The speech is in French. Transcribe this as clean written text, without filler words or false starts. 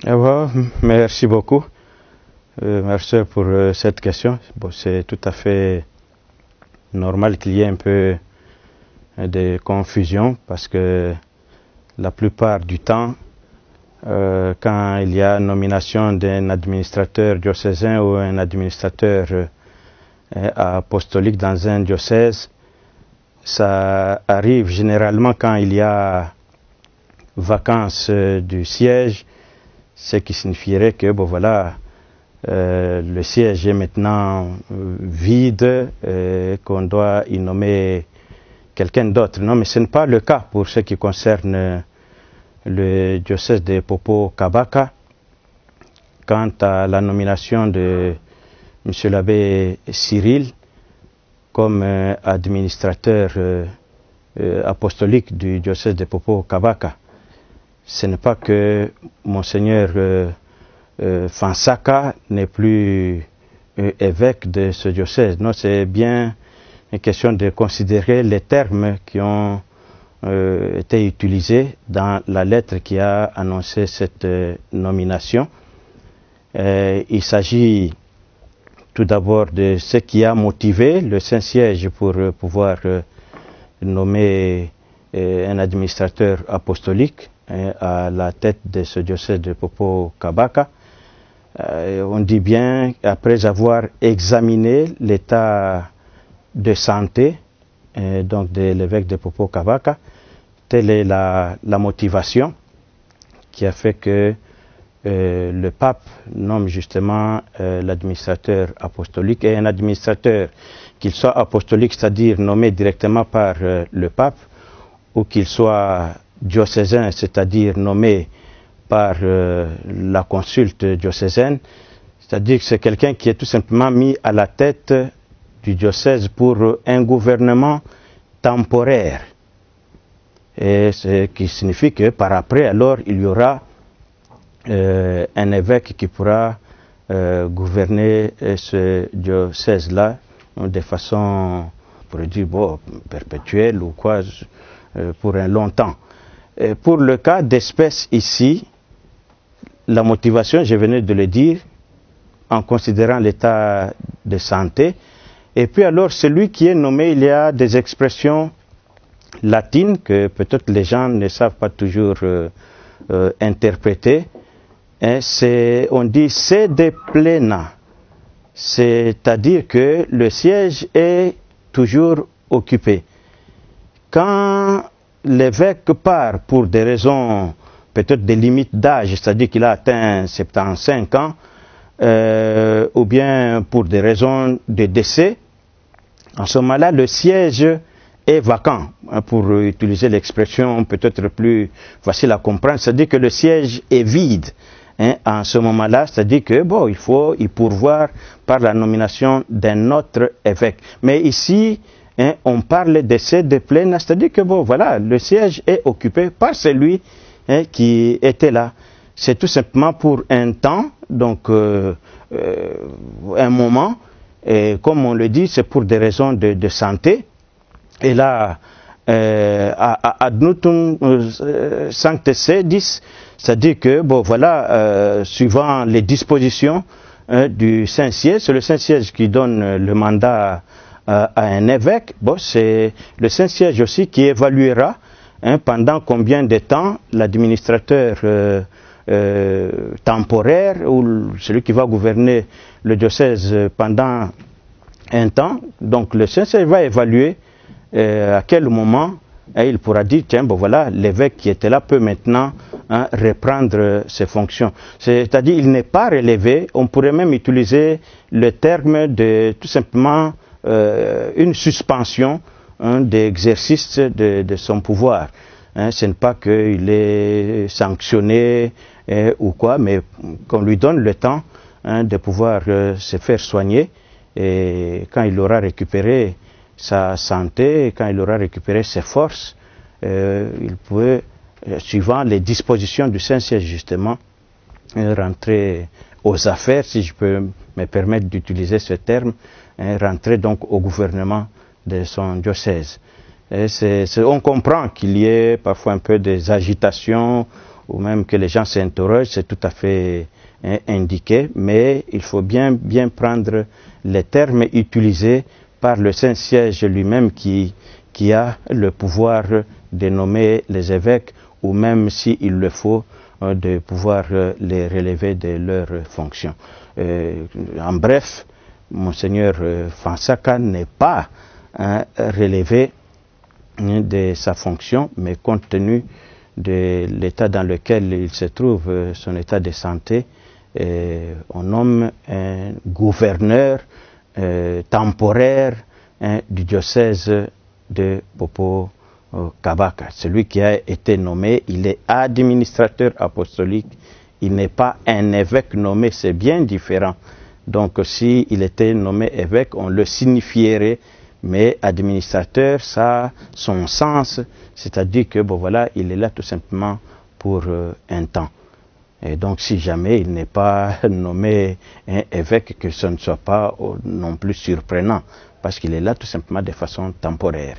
Ah bon, merci beaucoup, merci pour cette question. Bon, c'est tout à fait normal qu'il y ait un peu de confusion parce que la plupart du temps, quand il y a nomination d'un administrateur diocésain ou un administrateur apostolique dans un diocèse, ça arrive généralement quand il y a vacance du siège, ce qui signifierait que bon, voilà, le siège est maintenant vide et qu'on doit y nommer quelqu'un d'autre. Non, mais ce n'est pas le cas pour ce qui concerne le diocèse de Popo-Kabaka. Quant à la nomination de M. l'abbé Cyril comme administrateur apostolique du diocèse de Popo-Kabaka, ce n'est pas que Monseigneur Fansaka n'est plus évêque de ce diocèse. Non, c'est bien une question de considérer les termes qui ont été utilisés dans la lettre qui a annoncé cette nomination. Il s'agit tout d'abord de ce qui a motivé le Saint-Siège pour pouvoir nommer un administrateur apostolique à la tête de ce diocèse de Popo-Kabaka. On dit bien, après avoir examiné l'état de santé donc de l'évêque de Popo-Kabaka, telle est la motivation qui a fait que le pape nomme justement l'administrateur apostolique, et un administrateur, qu'il soit apostolique, c'est-à-dire nommé directement par le pape, ou qu'il soit diocésain, c'est-à-dire nommé par la consulte diocésaine, c'est-à-dire que c'est quelqu'un qui est tout simplement mis à la tête du diocèse pour un gouvernement temporaire. Et ce qui signifie que par après, alors, il y aura un évêque qui pourra gouverner ce diocèse-là de façon, on pourrait dire, bon, perpétuelle ou quoi, pour un long temps. Et pour le cas d'espèce ici, la motivation, je venais de le dire, en considérant l'état de santé. Et puis alors, celui qui est nommé, il y a des expressions latines que peut-être les gens ne savent pas toujours interpréter. On dit sede plena, c'est-à-dire que le siège est toujours occupé. Quand l'évêque part pour des raisons, peut-être des limites d'âge, c'est-à-dire qu'il a atteint 75 ans, ou bien pour des raisons de décès, en ce moment-là, le siège est vacant, pour utiliser l'expression peut-être plus facile à comprendre, c'est-à-dire que le siège est vide. En ce moment-là, c'est-à-dire que bon, il faut y pourvoir par la nomination d'un autre évêque. Mais ici, on parle de sede plena, c'est-à-dire que bon, voilà, le siège est occupé par celui qui était là. C'est tout simplement pour un temps, donc un moment, et comme on le dit, c'est pour des raisons de santé. Et là, ad nutum sancte sedis, c'est-à-dire que, bon, voilà, suivant les dispositions du Saint-Siège, c'est le Saint-Siège qui donne le mandat à un évêque. Bon, c'est le Saint-Siège aussi qui évaluera pendant combien de temps l'administrateur temporaire ou celui qui va gouverner le diocèse pendant un temps. Donc le Saint-Siège va évaluer à quel moment il pourra dire, tiens, bon voilà, l'évêque qui était là peut maintenant reprendre ses fonctions. C'est-à-dire il n'est pas relevé, on pourrait même utiliser le terme de tout simplement une suspension d'exercice de son pouvoir. Ce n'est pas qu'il est sanctionné ou quoi, mais qu'on lui donne le temps de pouvoir se faire soigner, et quand il aura récupéré sa santé, quand il aura récupéré ses forces, il peut, suivant les dispositions du Saint-Siège justement, rentrer aux affaires, si je peux me permettre d'utiliser ce terme, rentrer donc au gouvernement de son diocèse. On comprend qu'il y ait parfois un peu des agitations ou même que les gens s'interrogent, c'est tout à fait indiqué, mais il faut bien prendre les termes utilisés par le Saint-Siège lui-même qui a le pouvoir de nommer les évêques, ou même s'il le faut, de pouvoir les relever de leurs fonctions. En bref, Monseigneur Fansaka n'est pas relevé de sa fonction, mais compte tenu de l'état dans lequel il se trouve, son état de santé, on nomme un gouverneur temporaire du diocèse de Popo Kabaka. Celui qui a été nommé, il est administrateur apostolique, il n'est pas un évêque nommé, c'est bien différent. Donc s'il était nommé évêque, on le signifierait, mais administrateur, ça a son sens, c'est-à-dire que bon voilà, il est là tout simplement pour un temps. Et donc si jamais il n'est pas nommé un évêque, que ce ne soit pas non plus surprenant, parce qu'il est là tout simplement de façon temporaire.